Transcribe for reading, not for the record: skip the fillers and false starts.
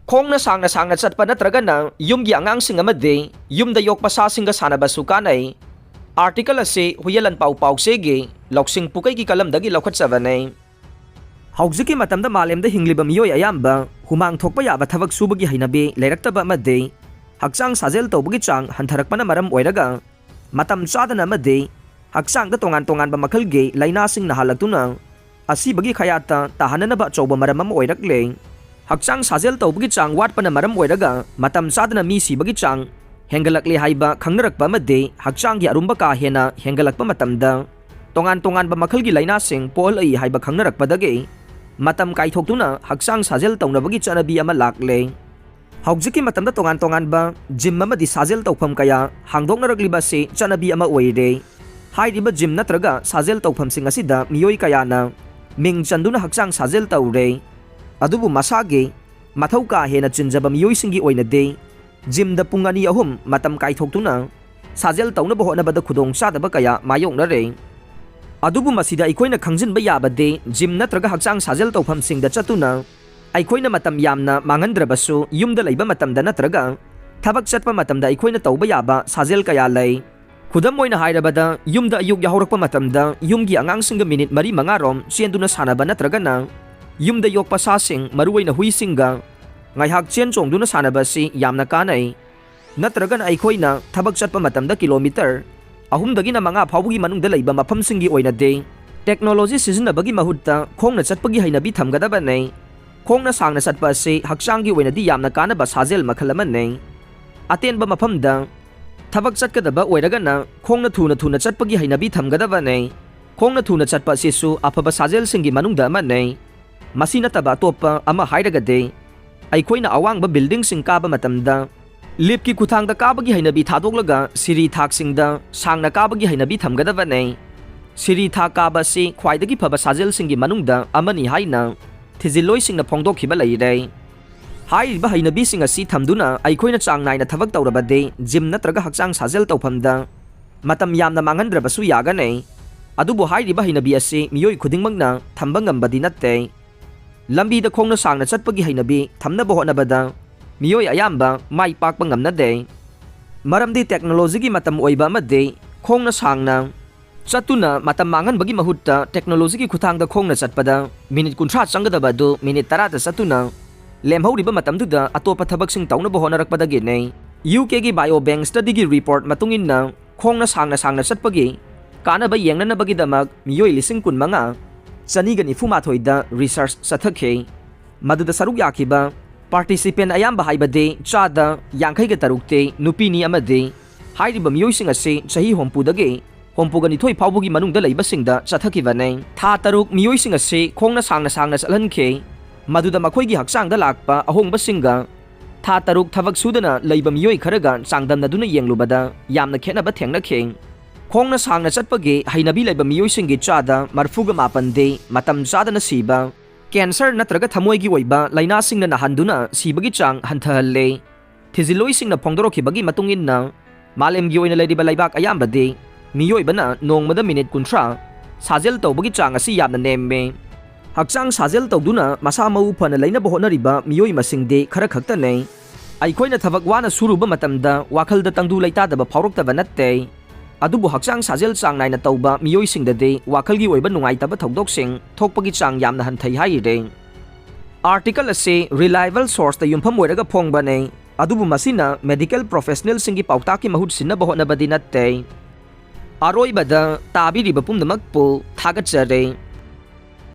ꯈꯣꯡꯅ ꯁꯥꯡꯅ ꯁꯥꯡꯅ ꯆꯠꯄ ꯅꯠꯇ꯭ꯔꯒꯅ ꯌꯨꯝꯒꯤ ꯑꯉꯥꯡꯁꯤꯡ ꯑꯃꯗꯤ ꯌꯨꯝꯗ ꯌꯣꯛꯄ ꯁꯥꯁꯤꯡꯒ ꯁꯥꯟꯅꯕꯁꯨ ꯀꯥꯟꯅꯩ꯫ आर्टिकल असे हुयलन पाउ पाउसेगी लौसिंग पुकैगी कलमदगी लौखटचबने। हौजिकी मतमदा मालेमदा हिंग्लिबा मियोय अयाम्बा हुमांग थोकपा याबा थबक सुबगी हैनबी लेरक्तबा अमदे हक्चांग साजेल तौबगी चांग हंथरकपना मरम ओइरगा मतम चादना अमदे हक्चांगदा तोंगान तोंगानबा मखलगी लाइनासिंग नहालक्तुना असीबगी खयाता ताहननबा चौबा मरम अम ओइरकले। हक्चांग साजेल तौबगी चांग वाटपना मरम ओइरगा मतम चादना मी सिबगी चांग हेंगलकले हाइबा खंगनरकपा अमदे हक्चांगी अरुंबा का हेना हेंगलकपा मतमदा तोंगान तोंगानबा मखलगी लाइनासिंग पोलई हाइबा खंगनरकपदगे मतम काइथोक्तुना हक्चांग साजेल तौनबगी चनबी अमा लाक्ले। हौजिकी मतमदा तोंगान तोंगानबा जिम अमदि साजेल तौफम कया हांगदोक्नरकलिबा से चनबी अमा ओइरे। हाइरिबा जिम नत्रगा साजेल तौफमसिंग असिदा मियोय कयाना मिंग चंदुना हक्चांग साजेल तौरे अदुबु मसागे मथौ का हेना चिंजबा मियोयसिंगी ओइनदे जिम द पुंग अनि अहुम मतम काइथोक्तुना साजेल तौनबा होनबदा खुदोंग चादबा कया मायोक्नरे। अदुबु मसिदा अइखोइना खंजिनबा याबदे जिम नत्रगा हक्चांग साजेल तौफमसिंगदा चतुना अइखोइना मतम यामना मांगनद्रबसु युमदा लैबा मतमदा नत्रगा थबक चटपा मतमदा अइखोइना तौबा याबा साजेल कया लै। खुदम ओइना हाइरबदा युमदा अयुक याहौरकपा मतमदा युमगी आंगांसिंगा मिनिट 4-5 रोम चेंदुना सानबा नत्रगना युमदा योक्पा सासिंग मरुओइना हुइसिंगा ngaihak chen chongduna sanabasi yamna kanai natragana aikoina thabak chatpa matamda kilometer 3 manga phawbugi manungda leiba mafamsingi oina de technology sizinabagi mahutta khongna chatpagi hainabi thamgadaba nei khongna sangna chatpa se hakchangi oina di yamna kanaba sazel makhalama nei atenba mafamda thabak chatkadaba oiragana khongna thuna chatpagi hainabi thamgadaba nei khongna thuna chatpa se su afaba sazel singi manungda ama nei masina taba topa ama hairagade अइखोइना अवांगबा building सिंग काबा मतमदा लिप की खुथांगदा काबगी हैनबी थादोक्लगा सिरी थाकसिंगदा सांगना काबगी हैनबी थमगदबने। सिरी थाक काबा से ख्वाइदगी फबा साजेल सिंगी मनुंगदा अमनी हाइना थिजिलोय सिंगना फोंगदोखिबा लैरे। हाइरिबा हैनबी सिंग असि थमदुना अइखोइना चांग नाइना थबक तौरबदे जिम नत्रगा हक्चांग साजेल तौफमदा मतम यामना मांगनद्रबसु यागने अदुबु हाइरिबा हैनबी असि मियोय खुदिंगमंगना थंबा ngambadi natte। लंबी द खोंगना सांगना चटपगी हैनबी थमनबा होनबदा मियोय अयाम्बा माइ पाकपा ngamnade मरमदि टेक्नोलॉजी की मतम ओइबा अमदे खोंगना सांगना चतुना मतम मांगनबगी महुत्ता टेक्नोलॉजी की खुथांगदा खोंगना चटपदा मिनिट 30 चंगदबदु मिनिट 10 दा चतुना लेमहौरिबा मतमदुदा अतोपा थबकसिंग तौनबा होनरकपदगे नै। यूके की बायो बैंक स्टडी की रिपोर्ट मतुंगिन्ना खोंगना सांगना चटपगी कानबा येंगननबगीदमक मियोय 15,000 चनीगा 94 रिसर्च चथखे मदुदा सरुक याखिबा पार्टिसिपेंट अयाम्बा हाइबदे चादा 53 नुपीनी अमदे हाइरिबा मियोयसिंग असे चही होंपुदगे होंपुगा 2 फावबुगी मनुंगदा लैबसिंगदा चथखिबने। था 3 मियोयसिंग असे खोंगना सांगना चलहनखे मदुदा मखोइगी हक्चांगदा लाकपा अहोंगबसिंगा था 3 थबक सुदना लैबा मियोय खरगा चांगदमनदुना येंगलुबदा यामना खेनबा थेंगनखे। खोंगना सांगना चटपगे हैनबी लैबा मियोयसिंगी चादा 48 मतम चादना सीबा कैंसर नत्रगा थमोइगी ओइबा लाइनासिंगना नहानदुना सीबगी चांग हंथहल्ले। थिजिलोइसिंगना फोंदोरखिबगी मतुंगिन्ना मालेमगी ओइना लैरिबा लैबाक अयाम्बदे मियोइबना नोंगमदा मिनिट 30 साजेल तौबगी चांग असि यामना नेम्मे। हक्चांग साजेल तौदुना मसा मऊ फना लैनबा होनरिबा मियोय मसिंगदे खरा खक्तने अइखोइना थबक वाना सुरुबा मतमदा वाखलदा तंगदु लैतादबा फावरक्तबा नत्ते अदुबु हक्चांग साजेल चांग नाइना तौबा मियोयसिंगदे वाखलगी ओइबा नुंगाइतबा थौदोकसिंग थोकपगी चांग यामना हंथै हाइरे। आर्टिकल असे रिलायबल सोर्स ता युमफम ओइरगा फोंगबने अदुबु मसिना मेडिकल प्रोफेशनल सिंगी पाउताकी महूट सिन्नबा होनबदी नत्ते। अरोइबदा ताबिरिबा पुमनमकपु थागतचरे।